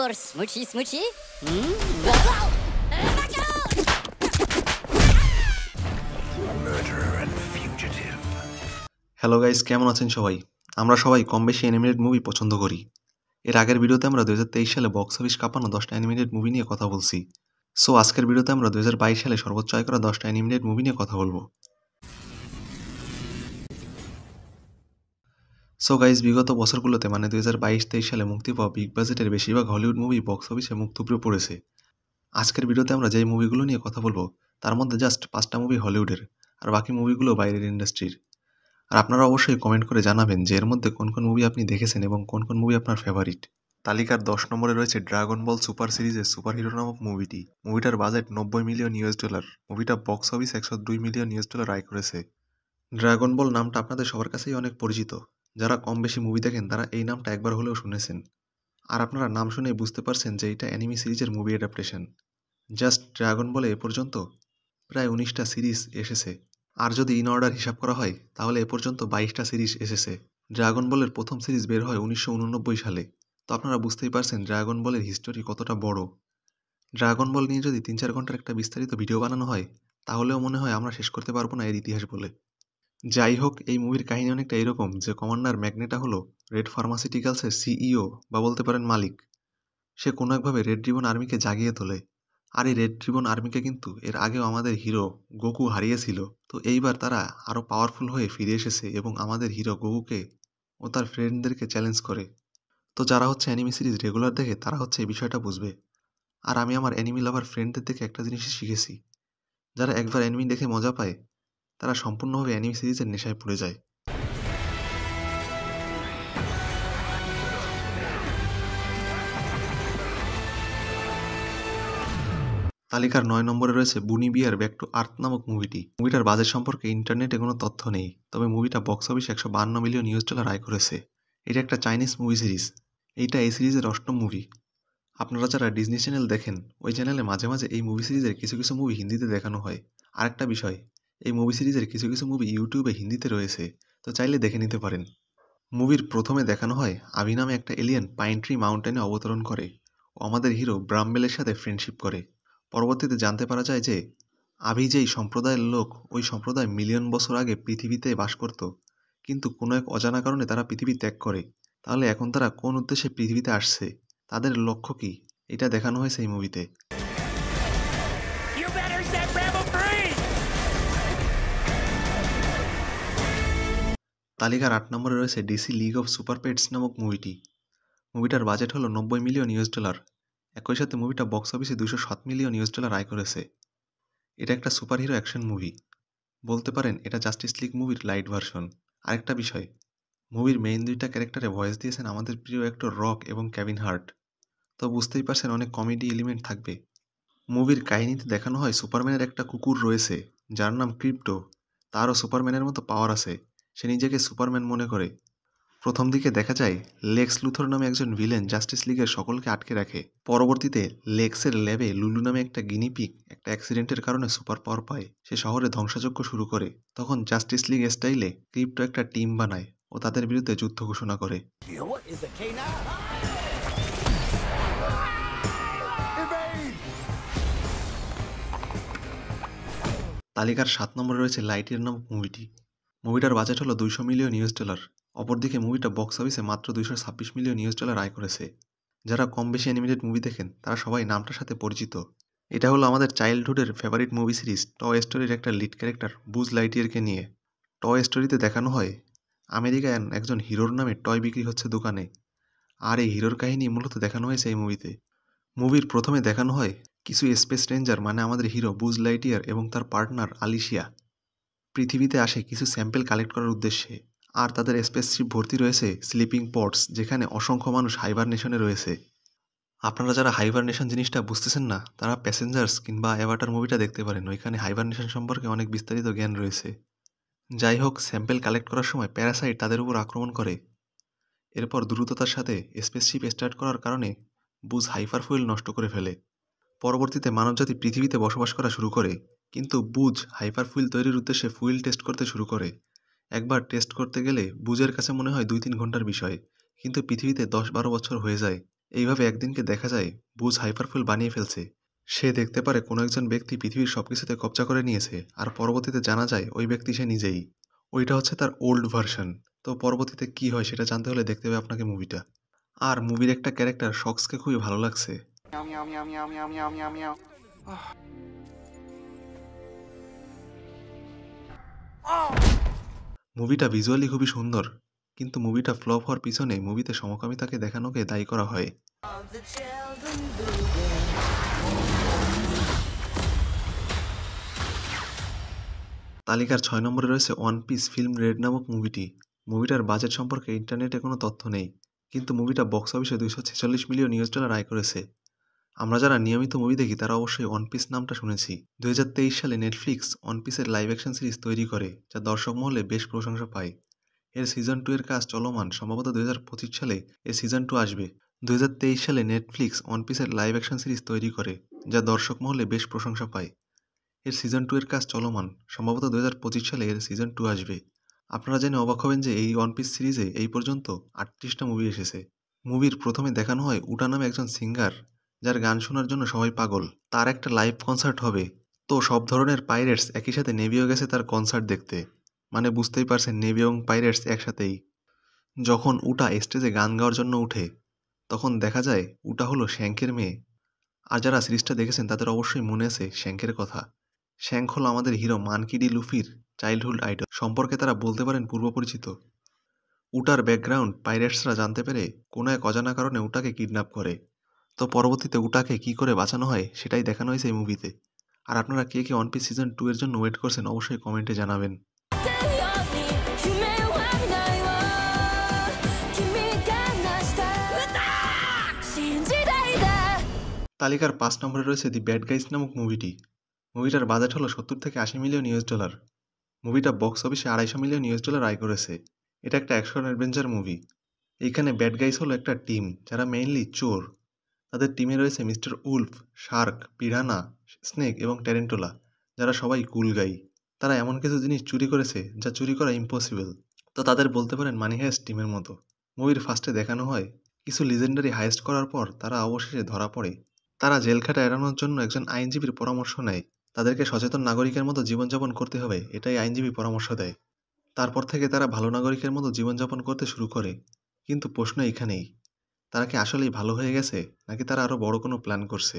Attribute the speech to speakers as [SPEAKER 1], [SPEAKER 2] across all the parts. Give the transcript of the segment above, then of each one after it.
[SPEAKER 1] por smoochy smoochy?
[SPEAKER 2] Murderer and fugitive.
[SPEAKER 3] Hello guys, কেমন আছেন সবাই? আমরা সবাই কম বেশি অ্যানিমেটেড মুভি পছন্দ করি। এর আগের ভিডিওতে আমরা 2023 সালে বক্স অফিস কাঁপানো 10টা অ্যানিমেটেড মুভি নিয়ে কথা বলছি। সো আজকের ভিডিওতে আমরা 2022 সালে সর্বোচ্চ আয় করা 10টা অ্যানিমেটেড মুভি নিয়ে কথা বলবো। সো গাইস, বিগত বছরগুলোতে মানে 2022-23 সালে মুক্তি পাওয়া বিগ বাজেটের বেশিরভাগ হলিউড মুভি বক্স অফিসে মুখ থুবড়ে পড়েছে। আজকের ভিডিওতে আমরা যেই মুভিগুলো নিয়ে কথা বলবো তার মধ্যে জাস্ট 5টা মুভি হলিউডের আর বাকি মুভিগুলো বাইরের ইন্ডাস্ট্রির। আর আপনারা অবশ্যই কমেন্ট করে জানাবেন যে এর মধ্যে কোন কোন মুভি আপনি দেখেছেন এবং কোন কোন মুভি আপনার ফেভারিট। তালিকার 10 নম্বরে রয়েছে ড্রাগন বল সুপার সিরিজের সুপার হিরো নামক মুভিটি। মুভিটার বাজেট $90 মিলিয়ন। মুভিটা বক্স অফিস $102 মিলিয়ন আয় করেছে। ড্রাগন বল নামটা আপনাদের সবার কাছেই অনেক পরিচিত। যারা কম বেশি মুভি দেখেন তারা এই নামটা একবার হলেও শুনেছেন। আর আপনারা নাম শুনেই বুঝতে পারছেন যে এটা অ্যানিমি সিরিজের মুভি অ্যাডাপ্টেশন। জাস্ট ড্রাগন বলে এ পর্যন্ত প্রায় 19টা সিরিজ এসেছে। আর যদি ইন অর্ডার হিসাব করা হয় তাহলে এ পর্যন্ত 22টা সিরিজ এসেছে। ড্রাগন বলের প্রথম সিরিজ বের হয় 1989 সালে। তো আপনারা বুঝতেই পারছেন ড্রাগন বলের হিস্টোরি কতটা বড়। ড্রাগন বল নিয়ে যদি 3-4 ঘন্টার একটা বিস্তারিত ভিডিও বানানো হয় তাহলেও মনে হয় আমরা শেষ করতে পারবো না এর ইতিহাস বলে। যাই হোক, এই মুভির কাহিনী অনেকটা এরকম যে কমান্ডার ম্যাগনেটা হলো রেড ফার্মাসিউটিক্যালসের সিইও বা বলতে পারেন মালিক। সে কোনো একভাবে রেড রিবন আর্মিকে জাগিয়ে তোলে। আর এই রেড রিবন আর্মিকে কিন্তু এর আগেও আমাদের হিরো গোকু হারিয়েছিল। তো এইবার তারা আরও পাওয়ারফুল হয়ে ফিরে এসেছে এবং আমাদের হিরো গোকুকে ও তার ফ্রেন্ডদেরকে চ্যালেঞ্জ করে। তো যারা হচ্ছে অ্যানিমি সিরিজ রেগুলার দেখে তারা হচ্ছে এই বিষয়টা বুঝবে। আর আমি আমার অ্যানিমি লাভার ফ্রেন্ডদের দেখে একটা জিনিসই শিখেছি, যারা একবার অ্যানিমি দেখে মজা পায় তারা সম্পূর্ণভাবে অ্যানিমি সিরিজের নেশায় পড়ে যায়। তালিকার 9 নম্বরে রয়েছে বুনি বিয়ার ব্যাক টু আর্থ নামক মুভিটি। মুভিটার বাজেট সম্পর্কে ইন্টারনেটে কোনো তথ্য নেই, তবে মুভিটা বক্স অফিস $152 মিলিয়ন আয় করেছে। এটা একটা চাইনিজ মুভি সিরিজ। এইটা এই সিরিজের 8ম মুভি। আপনারা যারা ডিজনি চ্যানেল দেখেন ওই চ্যানেলে মাঝে মাঝে এই মুভি সিরিজের কিছু কিছু মুভি হিন্দিতে দেখানো হয়। আরেকটা বিষয়, এই মুভি সিরিজের কিছু কিছু মুভি ইউটিউবে হিন্দিতে রয়েছে, তো চাইলে দেখে নিতে পারেন। মুভির প্রথমে দেখানো হয় আভি নামে একটা এলিয়েন পাইন ট্রি মাউন্টেনে অবতরণ করে ও আমাদের হিরো ব্রাম্বেলের সাথে ফ্রেন্ডশিপ করে। পরবর্তীতে জানতে পারা যায় যে আভি যেই সম্প্রদায়ের লোক, ওই সম্প্রদায় মিলিয়ন বছর আগে পৃথিবীতে বাস করত, কিন্তু কোনো এক অজানা কারণে তারা পৃথিবী ত্যাগ করে। তাহলে এখন তারা কোন উদ্দেশ্যে পৃথিবীতে আসছে, তাদের লক্ষ্য কি, এটা দেখানো হয়েছে এই মুভিতে। তালিকার 8 নম্বরে রয়েছে DC league of super pets নামক মুভিটি। মুভিটার বাজেট হলো $90 মিলিয়ন। একই সাথে মুভিটা বক্স অফিসে $207 মিলিয়ন আয় করেছে। এটা একটা সুপার হিরো অ্যাকশন মুভি। বলতে পারেন এটা জাস্টিস লিগ মুভির লাইট ভার্সন। আরেকটা বিষয়, মুভির মেইন 2টা ক্যারেক্টারে ভয়েস দিয়েছেন আমাদের প্রিয় অ্যাক্টর রক এবং কেভিন হার্ট। তো বুঝতেই পারছেন অনেক কমেডি এলিমেন্ট থাকবে। মুভির কাহিনীতে দেখানো হয় সুপারম্যানের একটা কুকুর রয়েছে যার নাম ক্রিপ্টো। তারও সুপারম্যানের মতো পাওয়ার আছে, সে নিজেকে সুপারম্যান মনে করে। প্রথম দিকে দেখা যায় লেক্স লুথর নামে একজন ভিলেন জাস্টিস লিগের সকলকে আটকে রাখে। পরবর্তীতে লেক্সের ল্যাবে লুলু নামে একটা গিনিপিগ একটা অ্যাক্সিডেন্টের কারণে সুপার পাওয়ার পায়। সে শহরে ধ্বংসযজ্ঞ শুরু করে। তখন জাস্টিস লিগ স্টাইলে ক্রিপ্টো একটা টিম বানায় ও তাদের বিরুদ্ধে যুদ্ধ ঘোষণা করে। তালিকার 7 নম্বরে রয়েছে লাইটিয়ার নামক মুভিটি। মুভিটার বাজেট হলো $200 মিলিয়ন। অপরদিকে মুভিটা বক্স অফিসে মাত্র $226 মিলিয়ন আয় করেছে। যারা কম বেশি অ্যানিমেটেড মুভি দেখেন তারা সবাই নামটার সাথে পরিচিত। এটা হলো আমাদের চাইল্ডহুডের ফেভারিট মুভি সিরিজ টয় স্টোরির একটা লিড ক্যারেক্টার বুজ লাইটিয়ারকে নিয়ে। টয় স্টোরিতে দেখানো হয় আমেরিকায় একজন হিরোর নামে টয় বিক্রি হচ্ছে দোকানে। আর এই হিরোর কাহিনী মূলত দেখানো হয়েছে এই মুভিতে। মুভির প্রথমে দেখানো হয় কিছু স্পেস রেঞ্জার মানে আমাদের হিরো বুজ লাইটিয়ার এবং তার পার্টনার আলিশিয়া পৃথিবীতে আসে কিছু স্যাম্পল কালেক্ট করার উদ্দেশ্যে। আর তাদের স্পেসশিপ ভর্তি রয়েছে স্লিপিং পডস, যেখানে অসংখ্য মানুষ হাইবারনেশনে রয়েছে। আপনারা যারা হাইবারনেশন জিনিসটা বুঝতেছেন না তারা প্যাসেঞ্জার্স কিংবা অ্যাভাটার মুভিটা দেখতে পারেন, ওইখানে হাইবারনেশন সম্পর্কে অনেক বিস্তারিত জ্ঞান রয়েছে। যাই হোক, স্যাম্পল কালেক্ট করার সময় প্যারাসাইট তাদের উপর আক্রমণ করে। এরপর দ্রুততার সাথে স্পেসশিপ স্টার্ট করার কারণে বুজ হাইপার ফুয়েল নষ্ট করে ফেলে। পরবর্তীতে মানবজাতি পৃথিবীতে বসবাস করা শুরু করে, কিন্তু বুজ হাইপার ফুয়েল তৈরির উদ্দেশ্যে ফুয়েল টেস্ট করতে শুরু করে। একবার টেস্ট করতে গেলে বুজের কাছে মনে হয় 2-3 ঘন্টার বিষয়, কিন্তু পৃথিবীতে 10-12 বছর হয়ে যায়। এইভাবে একদিনকে দেখা যায় বুজ হাইপারফুল বানিয়ে ফেলছে। সে দেখতে পারে কোনো একজন ব্যক্তি পৃথিবীর সবকিছুতে কবজা করে নিয়েছে, আর পরবর্তীতে জানা যায় ওই ব্যক্তি সে নিজেই। ওইটা হচ্ছে তার ওল্ড ভার্সন। তো পরবর্তীতে কি হয় সেটা জানতে হলে দেখতে হবে আপনাকে মুভিটা। আর মুভির একটা ক্যারেক্টার শক্সকে খুবই ভালো লাগছে। মুভিটা ভিজুয়ালি খুবই সুন্দর, কিন্তু মুভিটা ফ্লপ হওয়ার পিছনে মুভিতে সমকামিতাকে দেখানোকে দায়ী করা হয়। তালিকার 6 নম্বরে রয়েছে ওয়ান পিস ফিল্ম রেড নামক মুভিটি। মুভিটার বাজেট সম্পর্কে ইন্টারনেটে কোনো তথ্য নেই, কিন্তু মুভিটা বক্স অফিসে $246 মিলিয়ন আয় করেছে। আমরা যারা নিয়মিত মুভি দেখি তারা অবশ্যই ওয়ান পিস নামটা শুনেছি। 2023 সালে নেটফ্লিক্স ওয়ান পিসের লাইভ অ্যাকশন সিরিজ তৈরি করে, যা দর্শক মহলে বেশ প্রশংসা পায়। এর সিজন 2 এর কাজ চলমান, সম্ভবত 2025 সালে এর সিজন 2 আসবে। 2023 সালে নেটফ্লিক্স ওয়ান পিসের লাইভ অ্যাকশন সিরিজ তৈরি করে, যা দর্শক মহলে বেশ প্রশংসা পায়। এর সিজন 2 এর কাজ চলমান, সম্ভবত 2025 সালে এর সিজন 2 আসবে। আপনারা জেনে অবাক হবেন যে এই ওয়ান পিস সিরিজে এই পর্যন্ত 38টা মুভি এসেছে। মুভির প্রথমে দেখানো হয় উটা নামে একজন সিঙ্গার, যার গান শোনার জন্য সবাই পাগল। তার একটা লাইভ কনসার্ট হবে। তো সব ধরনের পাইরেটস একই সাথে নেভিও গেছে তার কনসার্ট দেখতে। মানে বুঝতেই পারছেন, নেভি এবং পাইরেটস একসাথেই। যখন উটা স্টেজে গান গাওয়ার জন্য উঠে, তখন দেখা যায় উটা হলো শ্যাঙ্কের মেয়ে। আর যারা সিরিজটা দেখেছেন তাদের অবশ্যই মনে আছে শ্যাঙ্কের কথা। শ্যাঙ্ক হলো আমাদের হিরো মানকি ডি লুফির চাইল্ডহুড আইডল, সম্পর্কে তারা বলতে পারেন পূর্ব পরিচিত। উটার ব্যাকগ্রাউন্ড পাইরেটসরা জানতে পেরে কোনো এক অজানা কারণে উটাকে কিডন্যাপ করে। তো পরবর্তীতে উটাকে কি করে বাঁচানো হয় সেটাই দেখানো হয়েছে এই মুভিতে। আর আপনারা কে কে ওয়ান পিস সিজন 2 এর জন্য ওয়েট করছেন অবশ্যই কমেন্টে জানাবেন। তালিকার 5 নম্বরে রয়েছে দি ব্যাড গাইস নামক মুভিটি। মুভিটার বাজেট হলো $70 থেকে $80 মিলিয়ন। মুভিটা বক্স অফিসে $250 মিলিয়ন আয় করেছে। এটা একটা অ্যাকশন অ্যাডভেঞ্চার মুভি। এইখানে ব্যাড গাইস হলো একটা টিম, যারা মেইনলি চোর। তাদের টিমে রয়েছে মিস্টার উলফ, শার্ক, পিরানা, স্নেক এবং ট্যারেন্টুলা, যারা সবাই কুল গাই। তারা এমন কিছু জিনিস চুরি করেছে যা চুরি করা ইম্পসিবল। তো তাদের বলতে পারেন মানি হাইস্ট টিমের মতো। মুভির ফার্স্টে দেখানো হয় কিছু লিজেন্ডারি হাইস্ট করার পর তারা অবশেষে ধরা পড়ে। তারা জেলখাটা এড়ানোর জন্য একজন আইনজীবীর পরামর্শ নেয়। তাদেরকে সচেতন নাগরিকের মতো জীবনযাপন করতে হবে, এটাই আইনজীবী পরামর্শ দেয়। তারপর থেকে তারা ভালো নাগরিকের মতো জীবনযাপন করতে শুরু করে। কিন্তু প্রশ্ন এখানেই, তারা কি আসলেই ভালো হয়ে গেছে, নাকি তারা আরও বড় কোনো প্ল্যান করছে?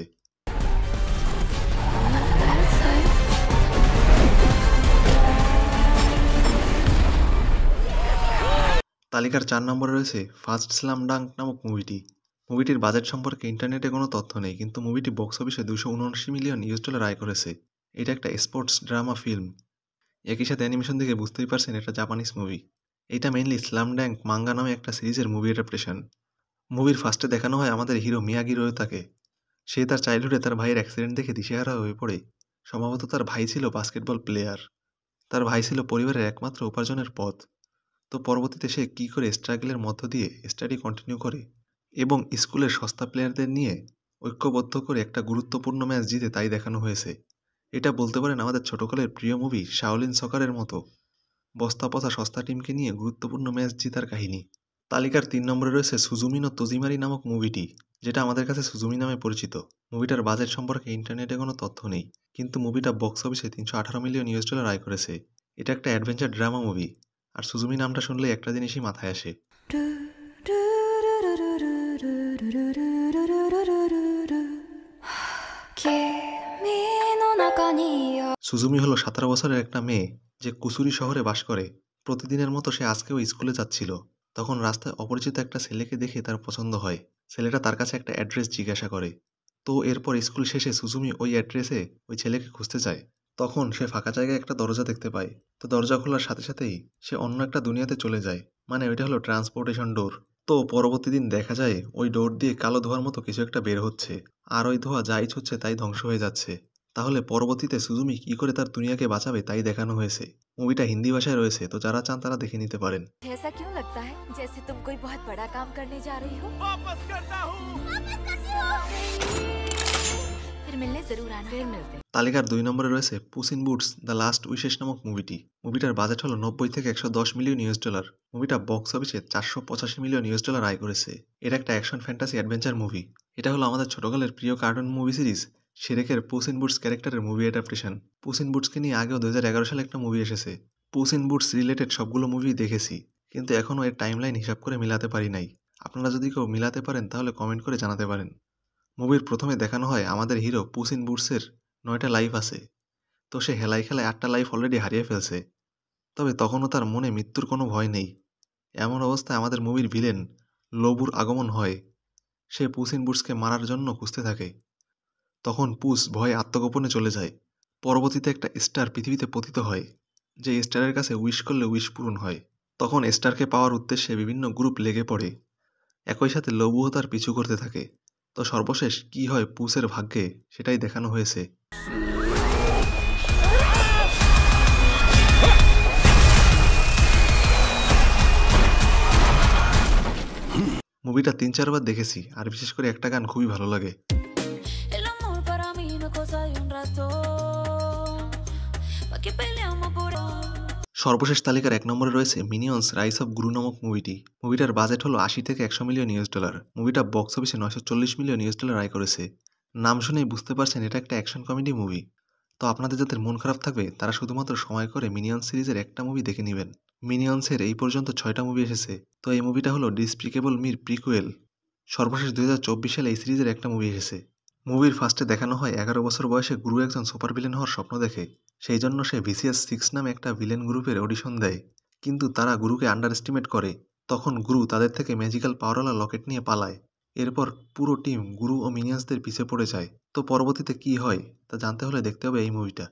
[SPEAKER 3] তালিকার 4 নম্বরে রয়েছে ফার্স্ট স্লাম ডাঙ্ক নামক মুভিটি। মুভিটির বাজেট সম্পর্কে ইন্টারনেটে কোনো তথ্য নেই, কিন্তু মুভিটি বক্স অফিসে $279 মিলিয়ন আয় করেছে। এটা একটা স্পোর্টস ড্রামা ফিল্ম। একই সাথে অ্যানিমেশন দেখে বুঝতেই পারছেন এটা জাপানিজ মুভি। এটা মেইনলি স্লাম ড্যাঙ্ক মাঙ্গা নামে একটা সিরিজের মুভি অ্যাডাপ্টেশন। মুভির ফার্স্টে দেখানো হয় আমাদের হিরো মিয়াগি রয়োতাকে। সে তার চাইল্ডহুডে তার ভাইয়ের অ্যাক্সিডেন্ট দেখে দিশেহারা হয়ে পড়ে। সম্ভবত তার ভাই ছিল বাস্কেটবল প্লেয়ার। তার ভাই ছিল পরিবারের একমাত্র উপার্জনের পথ। তো পরবর্তীতে সে কী করে স্ট্রাগলের মধ্য দিয়ে স্টাডি কন্টিনিউ করে এবং স্কুলের সস্তা প্লেয়ারদের নিয়ে ঐক্যবদ্ধ করে একটা গুরুত্বপূর্ণ ম্যাচ জিতে, তাই দেখানো হয়েছে। এটা বলতে পারেন আমাদের ছোটকালের প্রিয় মুভি শাওলিন সকারের মতো। বস্তা পচা সস্তা টিমকে নিয়ে গুরুত্বপূর্ণ ম্যাচ জেতার কাহিনী। তালিকার 3 নম্বরে রয়েছে সুজুমি নো তোজিমারি নামক মুভিটি, যেটা আমাদের কাছে সুজুমি নামে পরিচিত। মুভিটার বাজেট সম্পর্কে ইন্টারনেটে কোনো তথ্য নেই, কিন্তু মুভিটা বক্স অফিসে $318 মিলিয়ন আয় করেছে। এটা একটা অ্যাডভেঞ্চার ড্রামা মুভি। আর সুজুমি নামটা শুনলে একটা জিনিসই মাথায় আসে। সুজুমি হলো 17 বছরের একটা মেয়ে, যে কুসুরি শহরে বাস করে। প্রতিদিনের মতো সে আজকেও স্কুলে যাচ্ছিল। তখন রাস্তায় অপরিচিত একটা ছেলেকে দেখে তার পছন্দ হয়। ছেলেটা তার কাছে একটা অ্যাড্রেস জিজ্ঞাসা করে। তো এরপর স্কুল শেষে সুজুমি ওই অ্যাড্রেসে ওই ছেলেকে খুঁজতে যায়। তখন সে ফাঁকা জায়গায় একটা দরজা দেখতে পায়। তো দরজা খোলার সাথে সাথেই সে অন্য একটা দুনিয়াতে চলে যায়। মানে ওইটা হলো ট্রান্সপোর্টেশন ডোর। তো পরবর্তী দিন দেখা যায় ওই ডোর দিয়ে কালো ধোঁয়ার মতো কিছু একটা বের হচ্ছে, আর ওই ধোঁয়া যাই ছুটছে তাই ধ্বংস হয়ে যাচ্ছে। তাহলে পরবর্তীতে সুজুমি কি করে তার দুনিয়াকে বাঁচাবে তাই দেখানো হয়েছে। মুভিটা হিন্দি ভাষায় রয়েছে, তো যারা চান তারা দেখে নিতে পারেন।
[SPEAKER 1] ऐसा क्यों लगता है जैसे तुम कोई बहुत बड़ा काम करने जा रही हो? वापस करता हूँ। फिर मिलने जरूर आना। फिर मिलते हैं।
[SPEAKER 3] তালিকার 2 নম্বরে রয়েছে Puss in Boots the last wishes নামক মুভিটি। মুভিটার বাজেট হলো 90 থেকে 110 মিলিয়ন ইউএস ডলার। মুভিটা বক্স অফিসে 485 মিলিয়ন ইউএস ডলার আয় করেছে। এটা একটা অ্যাকশন ফ্যান্টাসি অ্যাডভেঞ্চার মুভি। এটা হলো আমাদের ছোটকালের প্রিয় কার্টুন মুভি সিরিজ শেরেকের পুস ইন বুটস ক্যারেক্টারের মুভি অ্যাডাপ্টেশন। পুস ইন বুটসকে নিয়ে আগেও 2011 সালে একটা মুভি এসেছে। পুস ইন বুটস রিলেটেড সবগুলো মুভি দেখেছি, কিন্তু এখনও এর টাইমলাইন হিসাব করে মিলাতে পারি নাই। আপনারা যদি কেউ মিলাতে পারেন তাহলে কমেন্ট করে জানাতে পারেন। মুভির প্রথমে দেখানো হয় আমাদের হিরো পুস ইন বুটসের 9টা লাইফ আছে, তো সে হেলায় খেলায় 8টা লাইফ অলরেডি হারিয়ে ফেলছে। তবে তখনও তার মনে মৃত্যুর কোনো ভয় নেই। এমন অবস্থায় আমাদের মুভির ভিলেন লোবুর আগমন হয়। সে পুস ইন বুটসকে মারার জন্য খুঁজতে থাকে। তখন পুস ভয়ে আত্মগোপনে চলে যায়। পরবর্তীতে একটা স্টার পৃথিবীতে পতিত হয়, যে স্টারের কাছে উইশ করলে উইশ পূরণ হয়। তখন স্টারকে পাওয়ার উদ্দেশ্যে বিভিন্ন গ্রুপ লেগে পড়ে। একই সাথে লোবুও তার পিছু করতে থাকে। তো সর্বশেষ কি হয় পুসের ভাগ্যে সেটাই দেখানো হয়েছে। মুভিটা 3-4 বার দেখেছি, আর বিশেষ করে একটা গান খুবই ভালো লাগে।
[SPEAKER 4] El amor para mí no es cosa de un ratón. ¿Pa' qué peleamos por hoy?
[SPEAKER 3] সর্বশেষ তালিকার 1 নম্বরে রয়েছে মিনিয়ন্স রাইস অফ গ্রু নামক মুভিটি। মুভিটার বাজেট হলো 80 থেকে 100 মিলিয়ন ইউএস ডলার। মুভিটা বক্স অফিসে 940 মিলিয়ন ইউএস ডলার আয় করেছে। নাম শুনেই বুঝতে পারছেন এটা একটা অ্যাকশন কমেডি মুভি। তো আপনাদের যাদের মন খারাপ থাকবে তারা শুধুমাত্র সময় করে মিনিয়ন্স সিরিজের একটা মুভি দেখে নেবেন। মিনিয়ন্সের এই পর্যন্ত 6টা মুভি এসেছে। তো এই মুভিটা হলো ডিসপিকেবল মির প্রিকুয়েল। সর্বশেষ 2024 সালে এই সিরিজের একটা মুভি এসেছে। মুভির ফার্স্টে দেখানো হয় 11 বছর বয়সে গুরু একজন সুপার ভিলেন হওয়ার স্বপ্ন দেখে। সেই জন্য সে ভিসিএস 6 নামে একটা ভিলেন গ্রুপের অডিশন দেয়, কিন্তু তারা গুরুকে আন্ডার এস্টিমেট করে। তখন গুরু তাদের থেকে ম্যাজিক্যাল পাওয়ারওয়ালা লকেট নিয়ে পালায়। এরপর পুরো টিম গুরু ও মিনিয়ন্সদের পিছে পড়ে যায়। তো পরবর্তীতে কি হয় তা জানতে হলে দেখতে হবে এই মুভিটা।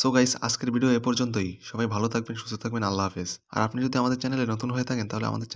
[SPEAKER 3] সো গাইস, আজকের ভিডিও এ পর্যন্তই। সবাই ভালো থাকবেন, সুস্থ থাকবেন, আল্লাহ হাফেজ। আর আপনি যদি আমাদের চ্যানেলে নতুন হয়ে থাকেন তাহলে আমাদের